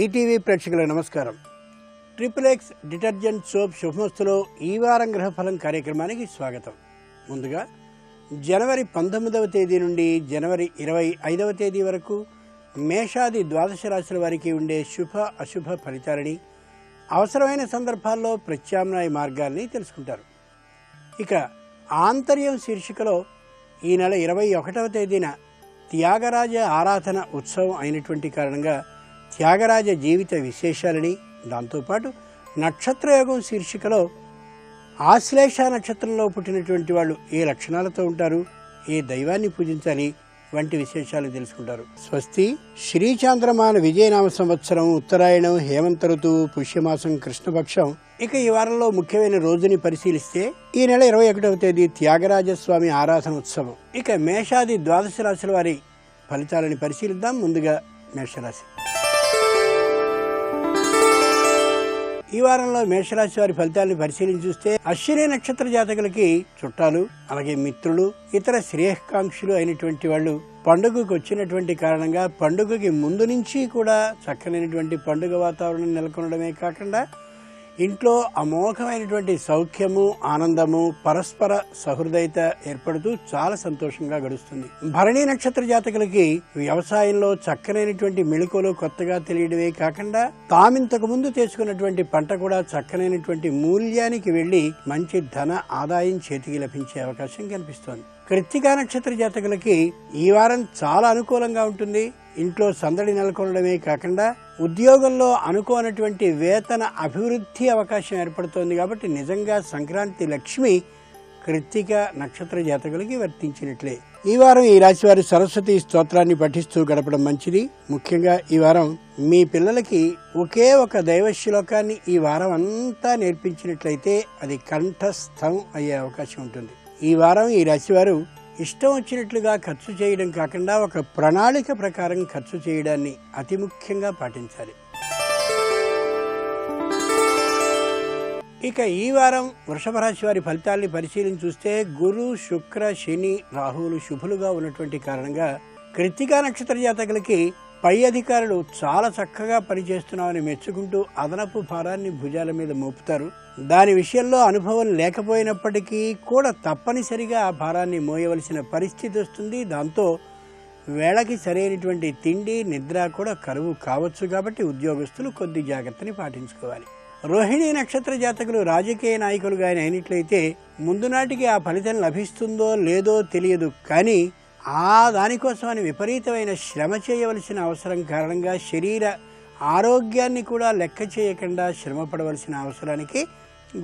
ETV ప్రేక్షకులకు నమస్కారం. XXX detergent soap శుభమస్తులో ఈ వారం గ్రహఫలం కార్యక్రమానికి స్వాగతం. ముందుగా జనవరి 19వ తేదీ నుండి జనవరి 25వ తేదీ వరకు మేషాది ద్వాదశ రాశుల వారికి ఉండే శుభ అశుభ ఫలితాలని, అవసరమైన సందర్భాల్లో ప్రత్యామ్నాయ మార్గాల్ని తెలుసుకుంటారు. ఇక ఆంతర్యం శీర్షికలో ఈ నెల 21వ తేదీన త్యాగరాజ ఆరాధన ఉత్సవం అయినటువంటి కారణంగా త్యాగరాజ జీవిత విశేషాలని, దాంతోపాటు నక్షత్రయోగం శీర్షికలో ఆశ్లేష నక్షత్రంలో పుట్టినటువంటి వాళ్ళు ఏ లక్షణాలతో ఉంటారు, ఏ దైవాన్ని పూజించాలి వంటి విశేషాలు తెలుసుకుంటారు. స్వస్తి శ్రీచాంద్రమాన విజయనామ సంవత్సరం, ఉత్తరాయణం, హేమంత ఋతువు, పుష్యమాసం, కృష్ణపక్షం. ఇక ఈ వారంలో ముఖ్యమైన రోజుని పరిశీలిస్తే ఈ నెల 21వ తేదీ త్యాగరాజస్వామి ఆరాధన ఉత్సవం. ఇక మేషాది ద్వాదశ రాశుల వారి ఫలితాలని పరిశీలిద్దాం. ముందుగా మేషరాశి. ఈ వారంలో మేషరాశి వారి ఫలితాలను పరిశీలించి చూస్తే అశ్విని నక్షత్ర జాతకులకి చుట్టాలు, అలాగే మిత్రులు, ఇతర శ్రేయకాంక్షలు అయినటువంటి వాళ్ళు పండుగకు వచ్చినటువంటి కారణంగా పండుగకి ముందు నుంచి కూడా చక్కనైనటువంటి పండుగ వాతావరణం నెలకొనడమే కాకుండా ఇంట్లో అమోఘమైనటువంటి సౌఖ్యము, ఆనందము, పరస్పర సహృదయత ఏర్పడుతూ చాలా సంతోషంగా గడుస్తుంది. భరణి నక్షత్ర జాతకులకి వ్యవసాయంలో చక్కనైనటువంటి మెళుకువలు కొత్తగా తెలియడమే కాకుండా తామింతకు ముందు చేసుకున్నటువంటి పంట కూడా చక్కనైనటువంటి మూల్యానికి వెళ్లి మంచి ధన ఆదాయం చేతికి లభించే అవకాశం కనిపిస్తోంది. కృత్తికా నక్షత్ర జాతకులకి ఈ వారం చాలా అనుకూలంగా ఉంటుంది. ఇంట్లో సందడి నెలకొనడమే కాకుండా ఉద్యోగంలో అనుకోనటువంటి వేతన అభివృద్ధి అవకాశం ఏర్పడుతోంది. కాబట్టి నిజంగా సంక్రాంతి లక్ష్మి కృత్తిక నక్షత్ర జాతకులకి వర్తించినట్లే. ఈ వారం ఈ రాశి వారి సరస్వతి స్తోత్రాన్ని పఠిస్తూ గడపడం మంచిది. ముఖ్యంగా ఈ వారం మీ పిల్లలకి ఒకే ఒక దైవ శ్లోకాన్ని ఈ వారం అంతా నేర్పించినట్లయితే అది కంఠస్థం అయ్యే అవకాశం ఉంటుంది. ఈ వారం ఈ రాశివారు ఇష్టం వచ్చినట్లుగా ఖర్చు చేయడం కాకుండా ఒక ప్రణాళిక ప్రకారం ఖర్చు చేయడాన్ని అతి ముఖ్యంగా పాటించాలి. ఇక ఈ వారం వృషభ రాశి వారి ఫలితాల్ని పరిశీలించి చూస్తే గురు, శుక్ర, శని, రాహువులు శుభులుగా ఉన్నటువంటి కారణంగా కృత్తికా నక్షత్ర జాతకులకి పై అధికారులు చాలా చక్కగా పనిచేస్తున్నామని మెచ్చుకుంటూ అదనపు భారాన్ని భుజాల మీద మోపుతారు. దాని విషయంలో అనుభవం లేకపోయినప్పటికీ కూడా తప్పనిసరిగా ఆ భారాన్ని మోయవలసిన పరిస్థితి వస్తుంది. దాంతో వేళకి సరైనటువంటి తిండి, నిద్ర కూడా కరువు కావచ్చు. కాబట్టి ఉద్యోగస్తులు కొద్ది జాగ్రత్తని పాటించుకోవాలి. రోహిణి నక్షత్ర జాతకులు రాజకీయ నాయకులుగా అయినట్లయితే ముందు నాటికి ఆ ఫలితం లభిస్తుందో లేదో తెలియదు, కానీ దానికోసమని విపరీతమైన శ్రమ చేయవలసిన అవసరం కారణంగా శరీర ఆరోగ్యాన్ని కూడా లెక్క చేయకుండా శ్రమ పడవలసిన అవసరానికి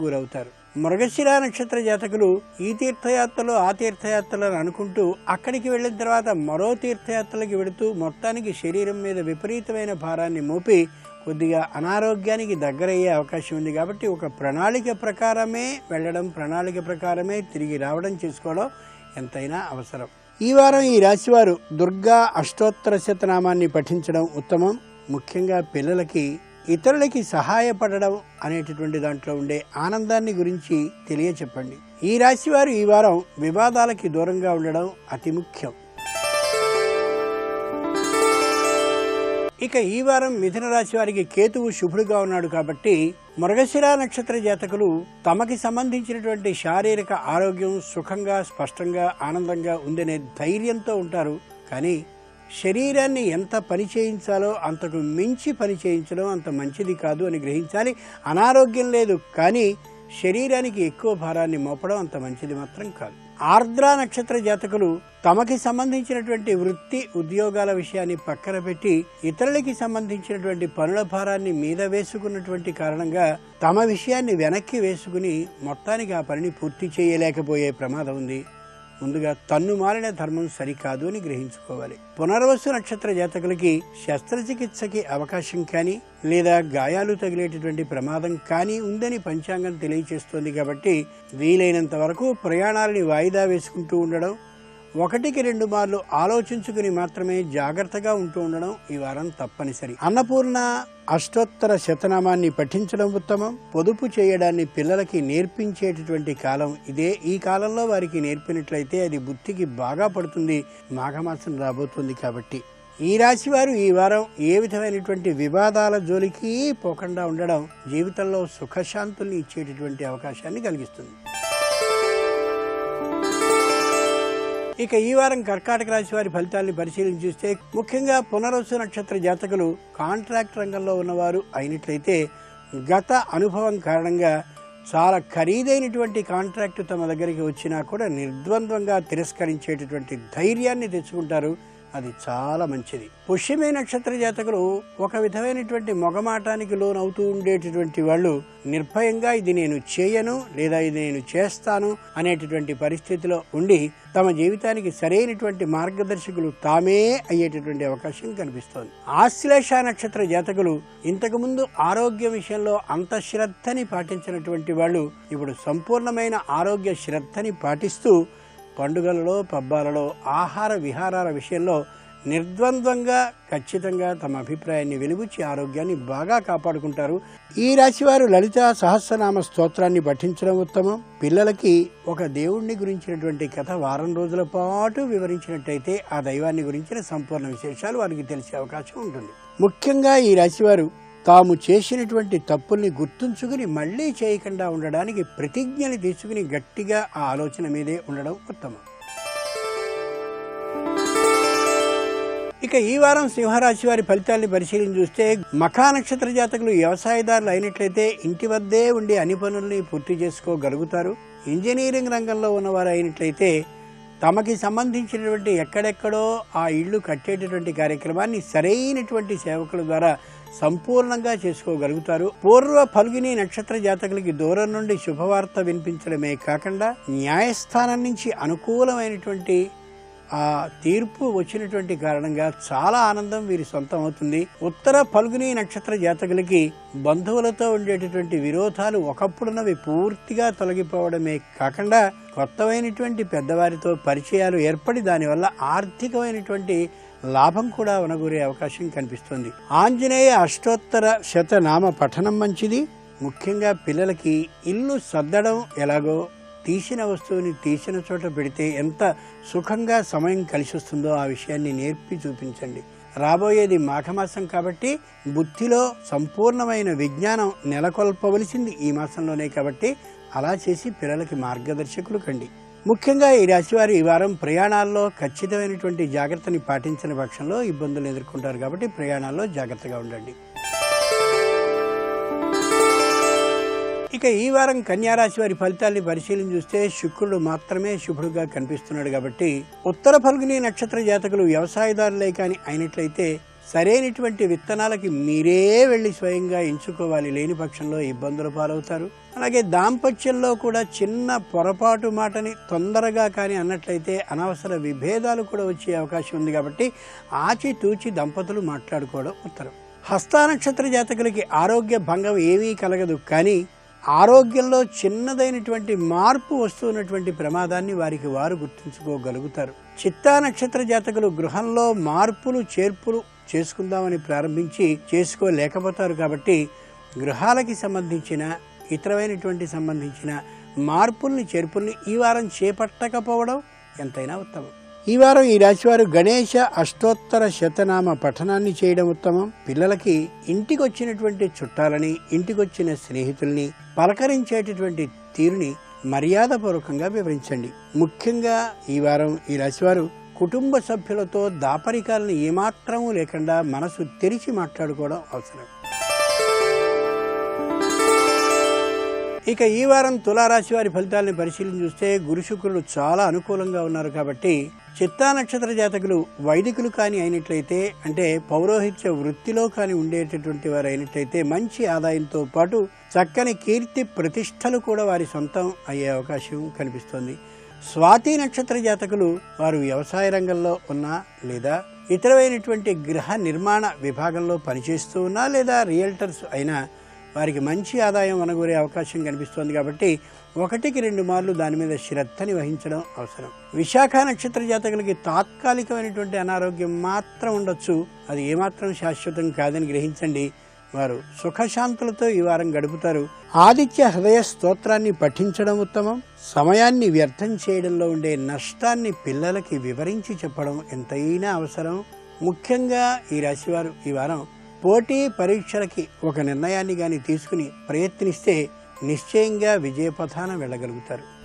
గురవుతారు. మృగశిర నక్షత్ర జాతకులు ఈ తీర్థయాత్రలు ఆ తీర్థయాత్రలను అనుకుంటూ అక్కడికి వెళ్ళిన తర్వాత మరో తీర్థయాత్రలకి వెళుతూ మొత్తానికి శరీరం మీద విపరీతమైన భారాన్ని మోపి కొద్దిగా అనారోగ్యానికి దగ్గరయ్యే అవకాశం ఉంది. కాబట్టి ఒక ప్రణాళిక ప్రకారమే వెళ్ళడం, ప్రణాళిక ప్రకారమే తిరిగి రావడం చేసుకోవడం ఎంతైనా అవసరం. ఈ వారం ఈ రాశివారు దుర్గా అష్టోత్తర శతనామాన్ని పఠించడం ఉత్తమం. ముఖ్యంగా పిల్లలకి ఇతరులకి సహాయపడడం అనేటటువంటి దాంట్లో ఉండే ఆనందాన్ని గురించి తెలియచెప్పండి. ఈ రాశివారు ఈ వారం వివాదాలకి దూరంగా ఉండడం అతి ముఖ్యం. ఇక ఈ వారం మిథున రాశి వారికి కేతువు శుభుడుగా ఉన్నాడు కాబట్టి మృగశిర నక్షత్ర జాతకులు తమకి సంబంధించినటువంటి శారీరక ఆరోగ్యం సుఖంగా, స్పష్టంగా, ఆనందంగా ఉందనే ధైర్యంతో ఉంటారు. కానీ శరీరాన్ని ఎంత పని చేయించాలో అంతకు మించి పని చేయించడం అంత మంచిది కాదు అని గ్రహించాలి. అనారోగ్యం లేదు, కానీ శరీరానికి ఎక్కువ భారాన్ని మోపడం అంత మంచిది మాత్రం కాదు. ఆర్ద్ర నక్షత్ర జాతకులు తమకి సంబంధించినటువంటి వృత్తి, ఉద్యోగాల విషయాన్ని పక్కన పెట్టి ఇతరులకి సంబంధించినటువంటి పనుల భారాన్ని మీద వేసుకున్నటువంటి కారణంగా తమ విషయాన్ని వెనక్కి వేసుకుని మొత్తానికి ఆ పనిని పూర్తి చేయలేకపోయే ప్రమాదం ఉంది. ముందుగా తన్ను మారిన ధర్మం సరికాదు అని గ్రహించుకోవాలి. పునర్వసు నక్షత్ర జాతకులకి శస్త్రచికిత్సకి అవకాశం కానీ లేదా గాయాలు తగిలేటటువంటి ప్రమాదం కానీ ఉందని పంచాంగం తెలియచేస్తోంది. కాబట్టి వీలైనంత వరకు ప్రయాణాలని వాయిదా వేసుకుంటూ ఉండడం, 1-2 మార్లు ఆలోచించుకుని మాత్రమే జాగ్రత్తగా ఉంటూ ఉండడం ఈ వారం తప్పనిసరి. అన్నపూర్ణ అష్టోత్తర శతనామాన్ని పఠించడం ఉత్తమం. పొదుపు చేయడాన్ని పిల్లలకి నేర్పించేటటువంటి కాలం ఇదే. ఈ కాలంలో వారికి నేర్పినట్లయితే అది బుద్ధికి బాగా పడుతుంది. మాఘమాసం రాబోతుంది కాబట్టి ఈ రాశి వారు ఈ వారం ఏ విధమైనటువంటి వివాదాల జోలికి పోకుండా ఉండడం జీవితంలో సుఖశాంతుల్ని ఇచ్చేటటువంటి అవకాశాన్ని కలిగిస్తుంది. ఇక ఈ వారం కర్కాటక రాశి వారి ఫలితాన్ని పరిశీలించి చూస్తే ముఖ్యంగా పునర్వసు నక్షత్ర జాతకులు కాంట్రాక్ట్ రంగంలో ఉన్నవారు అయినట్లయితే గత అనుభవం కారణంగా చాలా ఖరీదైనటువంటి కాంట్రాక్టు తమ దగ్గరికి వచ్చినా కూడా నిర్ద్వంద్వంగా తిరస్కరించేటటువంటి ధైర్యాన్ని తెచ్చుకుంటారు. అది చాలా మంచిది. పుష్యమి నక్షత్ర జాతకులు ఒక విధమైనటువంటి మొగమాటానికి లోనవుతూ ఉండేటటువంటి వాళ్ళు నిర్భయంగా ఇది నేను చేయను లేదా ఇది నేను చేస్తాను అనేటటువంటి పరిస్థితిలో ఉండి తమ జీవితానికి సరైనటువంటి మార్గదర్శకులు తామే అయ్యేటటువంటి అవకాశం కనిపిస్తోంది. ఆశ్లేష నక్షత్ర జాతకులు ఇంతకుముందు ఆరోగ్య విషయంలో అంత శ్రద్ధని పాటించినటువంటి వాళ్ళు ఇప్పుడు సంపూర్ణమైన ఆరోగ్య శ్రద్ధని పాటిస్తూ పండుగలలో పబ్బాలలో ఆహార విహారాల విషయంలో నిర్ద్వంద్వంగా ఖచ్చితంగా తమ అభిప్రాయాన్ని వెలుగుచ్చి ఆరోగ్యాన్ని బాగా కాపాడుకుంటారు. ఈ రాశివారు లలిత సహస్రనామ స్తోత్రాన్ని పఠించడం ఉత్తమం. పిల్లలకి ఒక దేవుణ్ణి గురించినటువంటి కథ వారం రోజుల పాటు వివరించినట్టయితే ఆ దైవాన్ని గురించిన సంపూర్ణ విశేషాలు వారికి తెలిసే అవకాశం ఉంటుంది. ముఖ్యంగా ఈ రాశివారు తాము చేసినటువంటి తప్పుల్ని గుర్తుంచుకుని మళ్లీ చేయకుండా ఉండడానికి ప్రతిజ్ఞని తీసుకుని గట్టిగా ఆ ఆలోచన మీదే ఉండడం ఉత్తమం. ఇక ఈ వారం సింహరాశి వారి ఫలితాన్ని పరిశీలించి చూస్తే మఖా నక్షత్ర జాతకులు వ్యవసాయదారులు అయినట్లయితే ఇంటి వద్దే ఉండి అన్ని పనుల్ని పూర్తి చేసుకోగలుగుతారు. ఇంజనీరింగ్ రంగంలో ఉన్నవారు అయినట్లయితే తమకి సంబంధించినటువంటి ఎక్కడెక్కడో ఆ ఇళ్లు కట్టేటటువంటి కార్యక్రమాన్ని సరైనటువంటి సేవకుల ద్వారా సంపూర్ణంగా చేసుకోగలుగుతారు. పూర్వ ఫల్గుని నక్షత్ర జాతకులకి దూరం నుండి శుభవార్త వినిపించడమే కాకుండా న్యాయస్థానం నుంచి అనుకూలమైనటువంటి ఆ తీర్పు వచ్చినటువంటి కారణంగా చాలా ఆనందం వీరి సొంతం అవుతుంది. ఉత్తర ఫల్గుని నక్షత్ర జాతకులకి బంధువులతో ఉండేటటువంటి విరోధాలు ఒకప్పుడున్నవి పూర్తిగా తొలగిపోవడమే కాకుండా కొత్తమైనటువంటి పెద్దవారితో పరిచయాలు ఏర్పడి దానివల్ల ఆర్థికమైనటువంటి లాభం కూడా వనగూరే అవకాశం కనిపిస్తుంది. ఆంజనేయ అష్టోత్తర శతనామ పఠనం మంచిది. ముఖ్యంగా పిల్లలకి ఇల్లు సర్దడం ఎలాగో తీసిన వస్తువుని తీసిన చోట పెడితే ఎంత సుఖంగా సమయం కలిసి వస్తుందో ఆ విషయాన్ని నేర్పి చూపించండి. రాబోయేది మాఘమాసం కాబట్టి బుద్ధిలో సంపూర్ణమైన విజ్ఞానం నెలకొల్పవలసింది ఈ మాసంలోనే కాబట్టి అలా చేసి పిల్లలకి మార్గదర్శకులు కండి. ముఖ్యంగా ఈ రాశివారు ఈ వారం ప్రయాణాల్లో ఖచ్చితమైనటువంటి జాగ్రత్తని పాటించిన పక్షంలో ఇబ్బందులు ఎదుర్కొంటారు కాబట్టి ప్రయాణాల్లో జాగ్రత్తగా ఉండండి. ఇక ఈ వారం కన్యారాశి వారి ఫలితాన్ని పరిశీలించి చూస్తే శుక్రుడు మాత్రమే శుభుడుగా కనిపిస్తున్నాడు కాబట్టి ఉత్తర ఫల్గుని నక్షత్ర జాతకులు వ్యవసాయదారులే కాని అయినట్లయితే సరైనటువంటి విత్తనాలకి మీరే వెళ్లి స్వయంగా ఎంచుకోవాలి. లేని పక్షంలో ఇబ్బందుల పాలవుతారు. అలాగే దాంపత్యంలో కూడా చిన్న పొరపాటు మాటని తొందరగా కానీ అన్నట్లయితే అనవసర విభేదాలు కూడా వచ్చే అవకాశం ఉంది కాబట్టి ఆచితూచి దంపతులు మాట్లాడుకోవడం ఉత్తరం. హస్త నక్షత్ర జాతకులకి ఆరోగ్య భంగం ఏమీ కలగదు, కానీ ఆరోగ్యంలో చిన్నదైనటువంటి మార్పు వస్తున్నటువంటి ప్రమాదాన్ని వారికి వారు గుర్తుంచుకోగలుగుతారు. చిత్తా నక్షత్ర జాతకులు గృహంలో మార్పులు చేర్పులు చేసుకుందామని ప్రారంభించి చేసుకోలేకపోతారు కాబట్టి గృహాలకి సంబంధించిన ఇతరమైనటువంటి సంబంధించిన మార్పుల్ని చేర్పుల్ని ఈ వారం చేపట్టకపోవడం ఎంతైనా ఉత్తమం. ఈ వారం ఈ రాశివారు గణేశ అష్టోత్తర శతనామ పఠనాన్ని చేయడం ఉత్తమం. పిల్లలకి ఇంటికి వచ్చినటువంటి చుట్టాలని ఇంటికొచ్చిన స్నేహితుల్ని పలకరించేటటువంటి తీరుని మర్యాదపూర్వకంగా వివరించండి. ముఖ్యంగా ఈ వారం ఈ రాశివారు కుటుంబ సభ్యులతో దాపరికాలను ఏమాత్రమూ లేకుండా మనసు తెరిచి మాట్లాడుకోవడం అవసరం. ఇక ఈ వారం తులారాశి వారి ఫలితాలను పరిశీలించి చూస్తే గురు శుక్రులు చాలా అనుకూలంగా ఉన్నారు కాబట్టి చిత్తా నక్షత్ర జాతకులు వైదికులు కానీ అయినట్లయితే అంటే పౌరోహిత్య వృత్తిలో కానీ ఉండేటటువంటి వారు అయినట్లయితే మంచి ఆదాయంతో పాటు చక్కని కీర్తి ప్రతిష్టలు కూడా వారి సొంతం అయ్యే అవకాశం కనిపిస్తోంది. స్వాతి నక్షత్ర జాతకులు వారు వ్యవసాయ రంగంలో ఉన్నా లేదా ఇతరమైనటువంటి గృహ నిర్మాణ విభాగంలో పనిచేస్తూ ఉన్నా లేదా రియల్టర్స్ అయినా వారికి మంచి ఆదాయం వనగూరే అవకాశం కనిపిస్తోంది కాబట్టి 1-2 మార్లు దాని మీద శ్రద్ధని వహించడం అవసరం. విశాఖ నక్షత్ర జాతకులకి తాత్కాలికమైనటువంటి అనారోగ్యం మాత్రం ఉండొచ్చు, అది ఏమాత్రం శాశ్వతం కాదని గ్రహించండి. వారు సుఖశాంతులతో ఈ వారం గడుపుతారు. ఆదిత్య హృదయ స్తోత్రాన్ని పఠించడం ఉత్తమం. సమయాన్ని వ్యర్థం చేయడంలో ఉండే నష్టాన్ని పిల్లలకి వివరించి చెప్పడం ఎంతైనా అవసరం. ముఖ్యంగా ఈ రాశివారు ఈ వారం పోటీ పరీక్షలకి ఒక నిర్ణయాన్ని కానీ తీసుకుని ప్రయత్నిస్తే నిశ్చయంగా విజయపథాన వెళ్ళగలుగుతారు.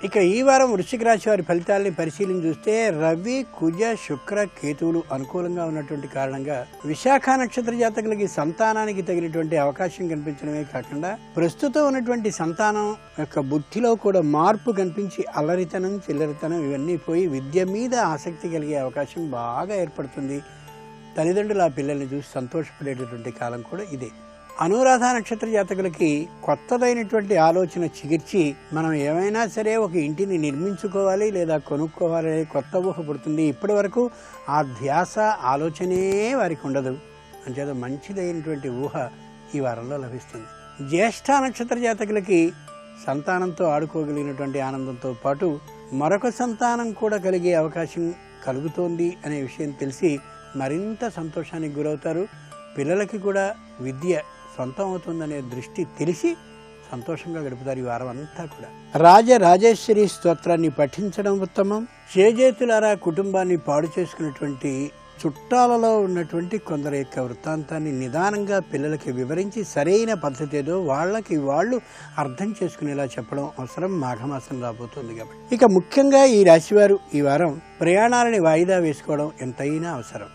ఇక ఈ వారం వృశ్చిక రాశి వారి ఫలితాలని పరిశీలన చూస్తే రవి, కుజ, శుక్ర, కేతువులు అనుకూలంగా ఉన్నటువంటి కారణంగా విశాఖ నక్షత్ర జాతకులకి సంతానానికి తగినటువంటి అవకాశం కనిపించడమే కాకుండా ప్రస్తుతం ఉన్నటువంటి సంతానం యొక్క బుద్ధిలో కూడా మార్పు కనిపించి అల్లరితనం, చిల్లరితనం ఇవన్నీ పోయి విద్య మీద ఆసక్తి కలిగే అవకాశం బాగా ఏర్పడుతుంది. తల్లిదండ్రులు ఆ పిల్లల్ని చూసి సంతోషపడేటటువంటి కాలం కూడా ఇదే. అనురాధ నక్షత్ర జాతకులకి కొత్తదైనటువంటి ఆలోచన చిగిర్చి మనం ఏమైనా సరే ఒక ఇంటిని నిర్మించుకోవాలి లేదా కొనుక్కోవాలి కొత్త ఊహ పుడుతుంది. ఇప్పటి వరకు ఆ ధ్యాస ఆలోచనే వారికి ఉండదు. అంచేత మంచిదైనటువంటి ఊహ ఈ వారంలో లభిస్తుంది. జ్యేష్ఠ నక్షత్ర జాతకులకి సంతానంతో ఆడుకోగలిగినటువంటి ఆనందంతో పాటు మరొక సంతానం కూడా కలిగే అవకాశం కలుగుతోంది అనే విషయం తెలిసి మరింత సంతోషానికి గురవుతారు. పిల్లలకి కూడా విద్య సొంతం అవుతుందనే దృష్టి తెలిసి సంతోషంగా గడుపుతారు ఈ వారం అంతా కూడా. రాజరాజేశ్వరి స్తోత్రాన్ని పఠించడం ఉత్తమం. చేజేతులారా కుటుంబాన్ని పాడు చేసుకున్నటువంటి చుట్టాలలో ఉన్నటువంటి కొందరి యొక్క వృత్తాంతాన్ని నిదానంగా పిల్లలకి వివరించి సరైన పద్ధతి ఏదో వాళ్ళకి వాళ్ళు అర్థం చేసుకునేలా చెప్పడం అవసరం. మాఘమాసం రాబోతుంది కాబట్టి ఇక ముఖ్యంగా ఈ రాశివారు ఈ వారం ప్రయాణాలని వాయిదా వేసుకోవడం ఎంతైనా అవసరం.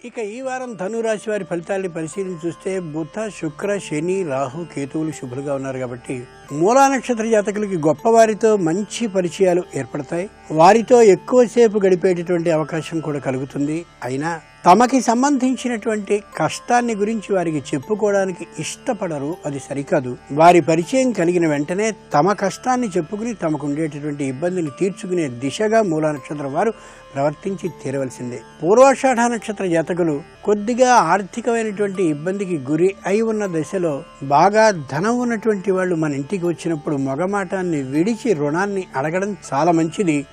ఇక ఈ వారం ధనురాశి వారి ఫలితాన్ని పరిశీలించి చూస్తే బుధ, శుక్ర, శని, రాహు, కేతువులు శుభులుగా ఉన్నారు కాబట్టి మూలా నక్షత్ర జాతకులకి గొప్పవారితో మంచి పరిచయాలు ఏర్పడతాయి. వారితో ఎక్కువసేపు గడిపేటటువంటి అవకాశం కూడా కలుగుతుంది. అయినా తమకి సంబంధించినటువంటి కష్టాన్ని గురించి వారికి చెప్పుకోవడానికి ఇష్టపడరు. అది సరికాదు. వారి పరిచయం కలిగిన వెంటనే తమ కష్టాన్ని చెప్పుకుని తమకు ఉండేటటువంటి ఇబ్బందిని తీర్చుకునే దిశగా మూలా నక్షత్రం వారు ప్రవర్తించి తీరవలసిందే. పూర్వాషాఢ నక్షత్ర జాతకులు కొద్దిగా ఆర్థికమైనటువంటి ఇబ్బందికి గురి అయి ఉన్న దశలో బాగా ధనం ఉన్నటువంటి వాళ్ళు మన ఇంటికి వచ్చినప్పుడు మొగమాటాన్ని విడిచి రుణాన్ని అడగడం చాలా మంచిది.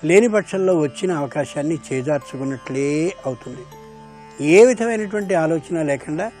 లేని పక్షంలో వచ్చిన అవకాశాన్ని చేజార్చుకున్నట్లే అవుతుంది. ఏ విధమైనటువంటి ఆలోచన లేకుండా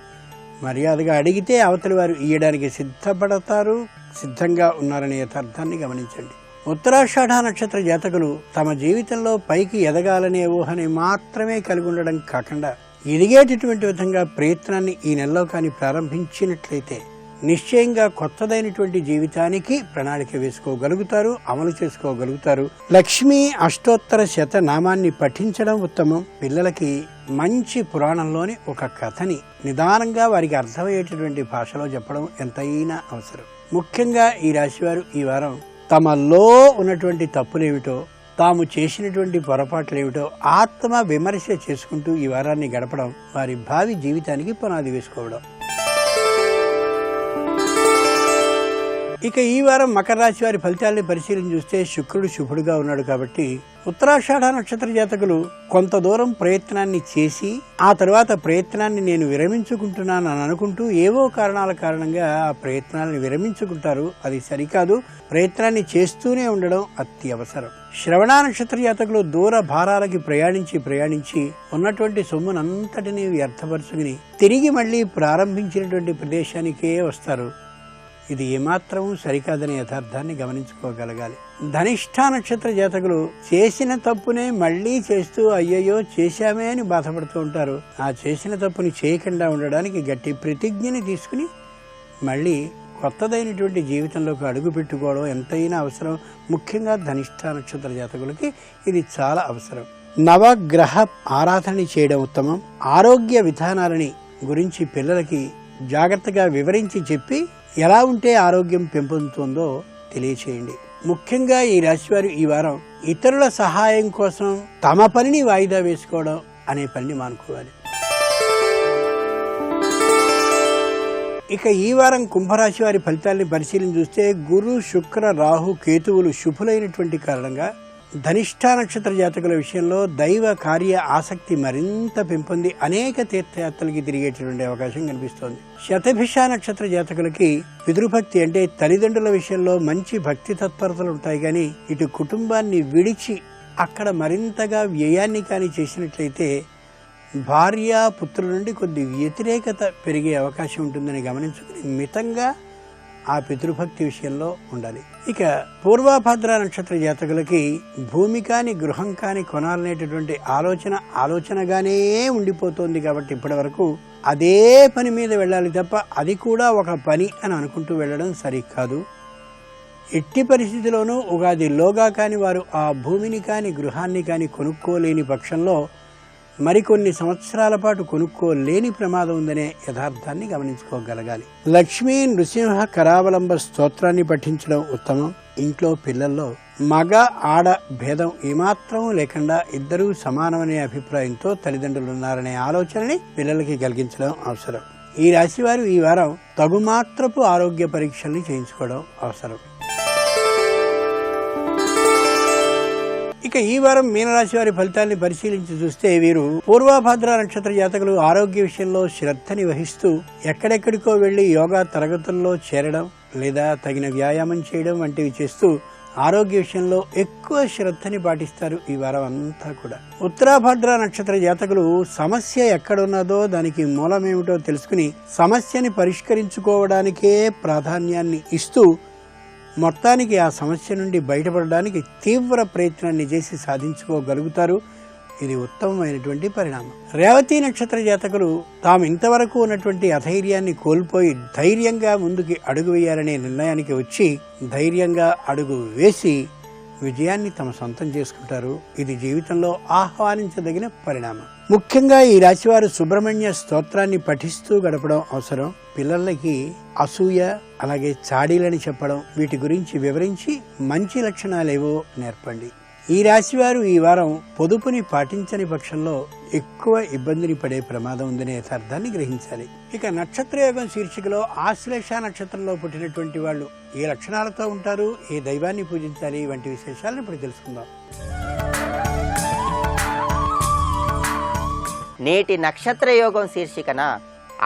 మర్యాదగా అడిగితే అవతలి వారు ఇయ్యడానికి సిద్ధంగా ఉన్నారనే యథార్థాన్ని గమనించండి. ఉత్తరాషాఢ నక్షత్ర జాతకులు తమ జీవితంలో పైకి ఎదగాలనే ఊహని మాత్రమే కలిగి ఉండడం కాకుండా ఎదిగేటటువంటి విధంగా ప్రయత్నాన్ని ఈ నెలలో కానీ ప్రారంభించినట్లయితే నిశ్చయంగా కొత్తదైనటువంటి జీవితానికి ప్రణాళిక వేసుకోగలుగుతారు, అమలు చేసుకోగలుగుతారు. లక్ష్మీ అష్టోత్తర శతనామాన్ని పఠించడం ఉత్తమం. పిల్లలకి మంచి పురాణంలోని ఒక కథని నిదానంగా వారికి అర్థమయ్యేటటువంటి భాషలో చెప్పడం ఎంతైనా అవసరం. ముఖ్యంగా ఈ రాశివారు ఈ వారం తమలో ఉన్నటువంటి తప్పులేమిటో, తాము చేసినటువంటి పొరపాట్లేమిటో ఆత్మ విమర్శ చేసుకుంటూ ఈ వారాన్ని గడపడం వారి భావి జీవితానికి పునాది వేసుకోవడం. ఇక ఈ వారం మకర రాశి వారి ఫలితాలని పరిశీలన చూస్తే శుక్రుడు శుభుడుగా ఉన్నాడు కాబట్టి ఉత్తరాషాఢ నక్షత్ర జాతకులు కొంత దూరం ప్రయత్నాన్ని చేసి ఆ తర్వాత ప్రయత్నాన్ని నేను విరమించుకుంటున్నాను అని అనుకుంటూ ఏవో కారణాల కారణంగా ఆ ప్రయత్నాలను విరమించుకుంటారు. అది సరికాదు. ప్రయత్నాన్ని చేస్తూనే ఉండడం అత్యవసరం. శ్రవణ నక్షత్ర జాతకులు దూర భారాలకి ప్రయాణించి ఉన్నటువంటి సొమ్మునంతటిని వ్యర్థపరుచుకుని తిరిగి మళ్ళీ ప్రారంభించినటువంటి ప్రదేశానికే వస్తారు. ఇది ఏమాత్రము సరికాదనే యథార్థాన్ని గమనించుకోగలగాలి. ధనిష్ఠ నక్షత్ర జాతకులు చేసిన తప్పునే మళ్లీ చేస్తూ అయ్యయ్యో చేశామే అని బాధపడుతూ ఉంటారు. ఆ చేసిన తప్పుని చేయకుండా ఉండడానికి గట్టి ప్రతిజ్ఞని తీసుకుని మళ్ళీ కొత్తదైనటువంటి జీవితంలోకి అడుగు పెట్టుకోవడం ఎంతైనా అవసరం. ముఖ్యంగా ధనిష్ఠ నక్షత్ర జాతకులకి ఇది చాలా అవసరం. నవగ్రహ ఆరాధన చేయడం ఉత్తమం. ఆరోగ్య విధానాలని గురించి పిల్లలకి జాగ్రత్తగా వివరించి చెప్పి ఎలా ఉంటే ఆరోగ్యం పెంపొందుతుందో తెలియచేయండి. ముఖ్యంగా ఈ రాశివారు ఈ వారం ఇతరుల సహాయం కోసం తమ పనిని వాయిదా వేసుకోవడం అనే పనిని మానుకోవాలి. ఇక ఈ వారం కుంభరాశి వారి ఫలితాలని పరిశీలన చూస్తే గురు, శుక్ర, రాహు, కేతువులు శుభులైనటువంటి కారణంగా ధనిష్ఠ నక్షత్ర జాతకుల విషయంలో దైవ కార్య ఆసక్తి మరింత పెంపొంది అనేక తీర్థయాత్రలకి తిరిగేటటువంటి అవకాశం కనిపిస్తోంది. శతభిష నక్షత్ర జాతకులకి పితృభక్తి అంటే తల్లిదండ్రుల విషయంలో మంచి భక్తి తత్పరతలు ఉంటాయి. కానీ ఇటు కుటుంబాన్ని విడిచి అక్కడ మరింతగా వ్యయాన్ని కానీ చేసినట్లయితే భార్య పుత్రుల నుండి కొద్ది వ్యతిరేకత పెరిగే అవకాశం ఉంటుందని గమనించుకుని మితంగా ఆ పితృభక్తి విషయంలో ఉండాలి. ఇక పూర్వభద్ర నక్షత్ర జాతకులకి భూమి కాని గృహం కాని కొనాలనేటటువంటి ఆలోచనగానే ఉండిపోతుంది. కాబట్టి ఇప్పటి వరకు అదే పని మీద వెళ్ళాలి తప్ప అది కూడా ఒక పని అని అనుకుంటూ వెళ్ళడం సరికాదు. ఎట్టి పరిస్థితిలోనూ ఉగాదిలోగా కాని వారు ఆ భూమిని కాని గృహాన్ని కాని కొనుక్కోలేని పక్షంలో మరికొన్ని సంవత్సరాల పాటు కొనుక్కోలేని ప్రమాదం ఉందనే యథార్థాన్ని గమనించుకోగలగాలి. లక్ష్మీ నృసింహ కరావలంబ స్తోత్రాన్ని పఠించడం ఉత్తమం. ఇంట్లో పిల్లల్లో మగ ఆడ భేదం ఏమాత్రం లేకుండా ఇద్దరూ సమానమనే అభిప్రాయంతో తల్లిదండ్రులు ఉన్నారనే ఆలోచనని పిల్లలకి కలిగించడం అవసరం. ఈ రాశివారు ఈ వారం తగుమాత్రపు ఆరోగ్య పరీక్షల్ని చేయించుకోవడం అవసరం. ఇక ఈ వారం మీనరాశి వారి ఫలితాన్ని పరిశీలించి చూస్తే వీరు పూర్వభద్ర నక్షత్ర జాతకులు ఆరోగ్య విషయంలో శ్రద్ధని వహిస్తూ ఎక్కడెక్కడికో వెళ్లి యోగా తరగతుల్లో చేరడం లేదా తగిన వ్యాయామం చేయడం వంటివి చేస్తూ ఆరోగ్య విషయంలో ఎక్కువ శ్రద్ధని పాటిస్తారు. ఈ వారం అంతా కూడా ఉత్తరాభద్ర నక్షత్ర జాతకులు సమస్య ఎక్కడున్నదో దానికి మూలమేమిటో తెలుసుకుని సమస్యని పరిష్కరించుకోవడానికే ప్రాధాన్యాన్ని ఇస్తూ మొత్తానికి ఆ సమస్య నుండి బయటపడడానికి తీవ్ర ప్రయత్నాన్ని చేసి సాధించుకోగలుగుతారు. ఇది ఉత్తమమైనటువంటి పరిణామం. రేవతి నక్షత్ర జాతకులు తాము ఇంతవరకు ఉన్నటువంటి అధైర్యాన్ని కోల్పోయి ధైర్యంగా ముందుకి అడుగు వేయాలనే నిర్ణయానికి వచ్చి ధైర్యంగా అడుగు వేసి విజయాన్ని తమ సొంతం చేసుకుంటారు. ఇది జీవితంలో ఆహ్వానించదగిన పరిణామం. ముఖ్యంగా ఈ రాశివారు సుబ్రహ్మణ్య స్తోత్రాన్ని పఠిస్తూ గడపడం అవసరం. పిల్లలకి అసూయ అలాగే చాడీలని చెప్పడం వీటి గురించి వివరించి మంచి లక్షణాలేవో నేర్పండి. ఈ రాశివారు ఈ వారం పొదుపుని పాటించని పక్షంలో ఎక్కువ ఇబ్బందిని పడే ప్రమాదం ఉందనే యథార్థాన్ని గ్రహించాలి. ఇక నక్షత్రయోగం శీర్షికలో ఆశ్లేష నక్షత్రంలో పుట్టినటువంటి వాళ్ళు ఏ లక్షణాలతో ఉంటారు, ఏ దైవాన్ని పూజించాలి వంటి విశేషాలను ఇప్పుడు తెలుసుకుందాం. నేటి నక్షత్రయోగం శీర్షికన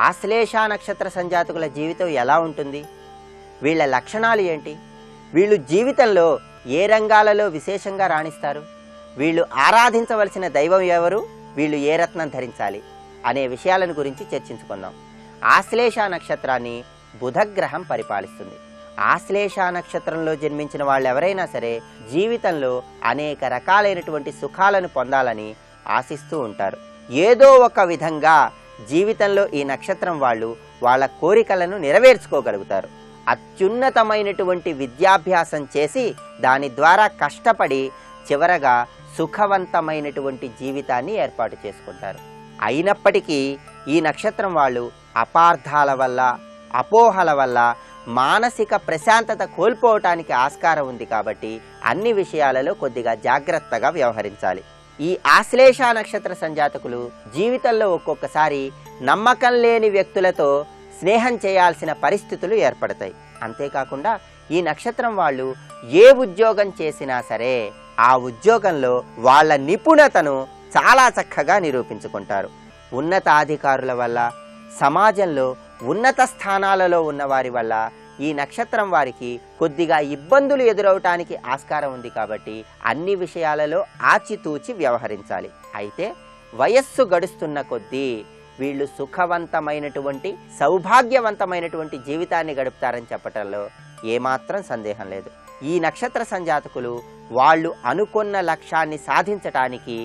ఆశ్లేష నక్షత్ర సంజాతకుల జీవితం ఎలా ఉంటుంది, వీళ్ళ లక్షణాలు ఏంటి, వీళ్ళు జీవితంలో ఏ రంగాలలో విశేషంగా రాణిస్తారు, వీళ్ళు ఆరాధించవలసిన దైవం ఎవరు, వీళ్ళు ఏ రత్నం ధరించాలి అనే విషయాలను గురించి చర్చించుకుందాం. ఆశ్లేష నక్షత్రాన్ని బుధగ్రహం పరిపాలిస్తుంది. ఆశ్లేష నక్షత్రంలో జన్మించిన వాళ్ళు ఎవరైనా సరే జీవితంలో అనేక రకాలైనటువంటి సుఖాలను పొందాలని ఆశిస్తూ ఉంటారు. ఏదో ఒక విధంగా జీవితంలో ఈ నక్షత్రం వాళ్ళు వాళ్ళ కోరికలను నెరవేర్చుకోగలుగుతారు. అత్యున్నతమైనటువంటి విద్యాభ్యాసం చేసి దాని ద్వారా కష్టపడి చివరగా సుఖవంతమైనటువంటి జీవితాన్ని ఏర్పాటు చేసుకుంటారు. అయినప్పటికీ ఈ నక్షత్రం వాళ్ళు అపార్థాల వల్ల అపోహల వల్ల మానసిక ప్రశాంతత కోల్పోవటానికి ఆస్కారం ఉంది. కాబట్టి అన్ని విషయాలలో కొద్దిగా జాగ్రత్తగా వ్యవహరించాలి. ఈ ఆశ్లేష నక్షత్ర సంజాతకులు జీవితంలో ఒక్కొక్కసారి నమ్మకం లేని వ్యక్తులతో స్నేహం చేయాల్సిన పరిస్థితులు ఏర్పడతాయి. అంతేకాకుండా ఈ నక్షత్రం వాళ్ళు ఏ ఉద్యోగం చేసినా సరే ఆ ఉద్యోగంలో వాళ్ళ నిపుణతను చాలా చక్కగా నిరూపించుకుంటారు. ఉన్నతాధికారుల వల్ల, సమాజంలో ఉన్నత స్థానాలలో ఉన్న వారి వల్ల ఈ నక్షత్రం వారికి కొద్దిగా ఇబ్బందులు ఎదురవటానికి ఆస్కారం ఉంది. కాబట్టి అన్ని విషయాలలో ఆచితూచి వ్యవహరించాలి. అయితే వయస్సు గడుస్తున్న కొద్దీ వీళ్ళు సుఖవంతమైనటువంటి సౌభాగ్యవంతమైనటువంటి జీవితాన్ని గడుపుతారని చెప్పటంలో ఏమాత్రం సందేహం లేదు. ఈ నక్షత్ర సంజాతకులు వాళ్ళు అనుకున్న లక్ష్యాన్ని సాధించటానికి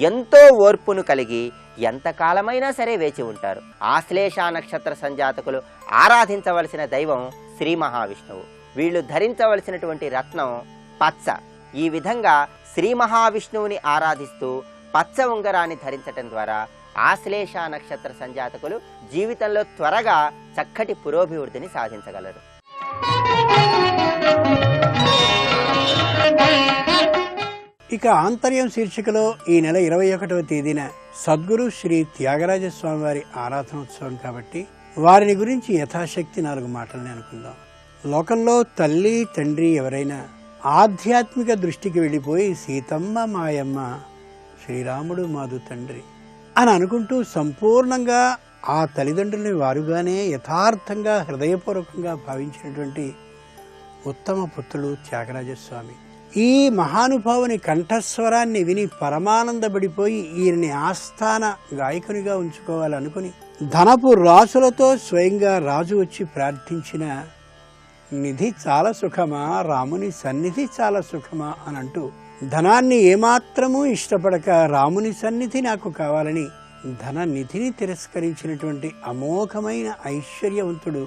ఎంతో ఓర్పును కలిగి ఎంతకాలమైనా సరే వేచి ఉంటారు. ఆశ్లేష నక్షత్ర సంజాతకులు ఆరాధించవలసిన దైవం శ్రీ మహావిష్ణువు. వీళ్ళు ధరించవలసినటువంటి రత్నం పచ్చ. ఈ విధంగా శ్రీ మహావిష్ణువుని ఆరాధిస్తూ పచ్చ ఉంగరాన్ని ధరించటం ద్వారా ఆశ్లేష నక్షత్ర సంజాతకులు జీవితంలో త్వరగా చక్కటి పురోభివృద్ధిని సాధించగలరు. ఇక ఆంతర్యం శీర్షికలో ఈ నెల 21వ తేదీన సద్గురు శ్రీ త్యాగరాజస్వామి వారి ఆరాధనోత్సవం కాబట్టి వారిని గురించి యథాశక్తి 4 మాటల్ని అనుకుందాం. లోకంలో తల్లి తండ్రి ఎవరైనా ఆధ్యాత్మిక దృష్టికి వెళ్ళిపోయి సీతమ్మ మాయమ్మ, శ్రీరాముడు మాదు తండ్రి అని అనుకుంటూ సంపూర్ణంగా ఆ తల్లిదండ్రులని వారుగానే యథార్థంగా హృదయపూర్వకంగా భావించినటువంటి ఉత్తమ పుత్రుడు త్యాగరాజస్వామి. ఈ మహానుభావుని కంఠస్వరాన్ని విని పరమానందపడిపోయి ఈయనని ఆస్థాన గాయకునిగా ఉంచుకోవాలనుకుని ధనపు రాసులతో స్వయంగా రాజు వచ్చి ప్రార్థించిన నిధి చాలా సుఖమా, రాముని సన్నిధి చాలా సుఖమా అని అంటూ ధనాన్ని ఏమాత్రమూ ఇష్టపడక రాముని సన్నిధి నాకు కావాలని ధన నిధిని తిరస్కరించినటువంటి అమోఘమైన ఐశ్వర్యవంతుడు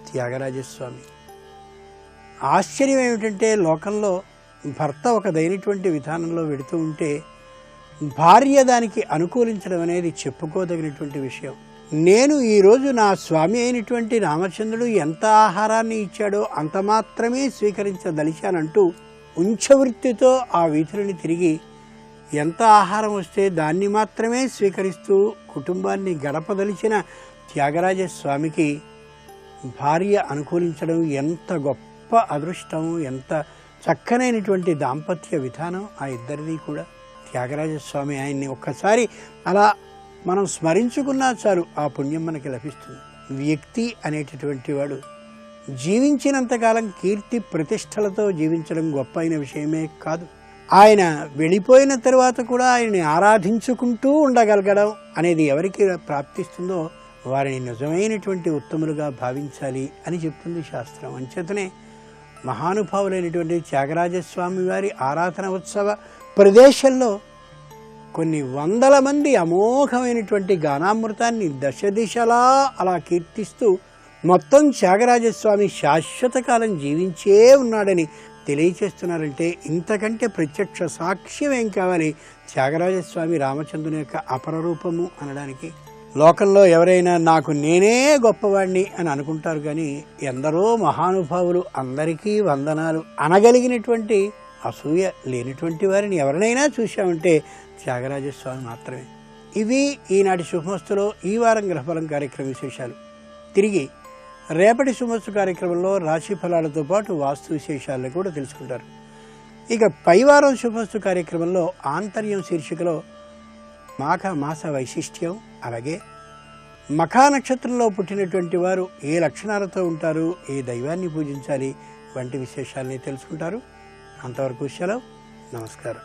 త్యాగరాజస్వామి. ఆశ్చర్యం ఏమిటంటే, లోకంలో భర్త ఒకదైనటువంటి విధానంలో వెడుతూ ఉంటే భార్య దానికి అనుకూలించడం అనేది చెప్పుకోదగినటువంటి విషయం. నేను ఈరోజు నా స్వామి అయినటువంటి రామచంద్రుడు ఎంత ఆహారాన్ని ఇచ్చాడో అంత మాత్రమే స్వీకరించదలిచానంటూ ఉంచవృత్తితో ఆ వీధులని తిరిగి ఎంత ఆహారం వస్తే దాన్ని మాత్రమే స్వీకరిస్తూ కుటుంబాన్ని గడపదలిచిన త్యాగరాజస్వామికి భార్య అనుకూలించడం ఎంత గొప్ప అదృష్టం, ఎంత చక్కనైనటువంటి దాంపత్య విధానం ఆ ఇద్దరిది కూడా. త్యాగరాజస్వామి ఆయన్ని ఒక్కసారి అలా మనం స్మరించుకున్నా చాలు ఆ పుణ్యం మనకి లభిస్తుంది. వ్యక్తి అనేటటువంటి వాడు జీవించినంతకాలం కీర్తి ప్రతిష్టలతో జీవించడం గొప్ప అయిన విషయమే కాదు. ఆయన వెళ్ళిపోయిన తర్వాత కూడా ఆయన్ని ఆరాధించుకుంటూ ఉండగలగడం అనేది ఎవరికి ప్రాప్తిస్తుందో వారిని నిజమైనటువంటి ఉత్తములుగా భావించాలి అని చెప్తుంది శాస్త్రం. అంచేతనే మహానుభావులైనటువంటి త్యాగరాజస్వామి వారి ఆరాధన ఉత్సవ ప్రదేశంలో కొన్ని వందల మంది అమోఘమైనటువంటి గానామృతాన్ని దశ దిశలా అలా కీర్తిస్తూ మొత్తం త్యాగరాజస్వామి శాశ్వత కాలం జీవించే ఉన్నాడని తెలియచేస్తున్నారంటే ఇంతకంటే ప్రత్యక్ష సాక్ష్యం ఏం కావాలి త్యాగరాజస్వామి రామచంద్రుని యొక్క అపరరూపము అనడానికి. లోకంలో ఎవరైనా నాకు నేనే గొప్పవాడిని అని అనుకుంటారు, కానీ ఎందరో మహానుభావులు అందరికీ వందనాలు అనగలిగినటువంటి అసూయ లేనటువంటి వారిని ఎవరినైనా చూశామంటే త్యాగరాజస్వామి మాత్రమే. ఇవి ఈనాటి శుభమస్తులో ఈ వారం గ్రహఫలం కార్యక్రమ విశేషాలు. తిరిగి రేపటి శుభమస్తు కార్యక్రమంలో రాశి ఫలాలతో పాటు వాస్తు విశేషాలను కూడా తెలుసుకుంటారు. ఇక పైవారం శుభమస్తు కార్యక్రమంలో ఆంతర్యం శీర్షికలో మాఘ మాస వైశిష్ట్యం, అలాగే మఖా నక్షత్రంలో పుట్టినటువంటి వారు ఏ లక్షణాలతో ఉంటారు, ఏ దైవాన్ని పూజించాలి వంటి విశేషాలని తెలుసుకుంటారు. అంతవరకు సెలవు. నమస్కారం.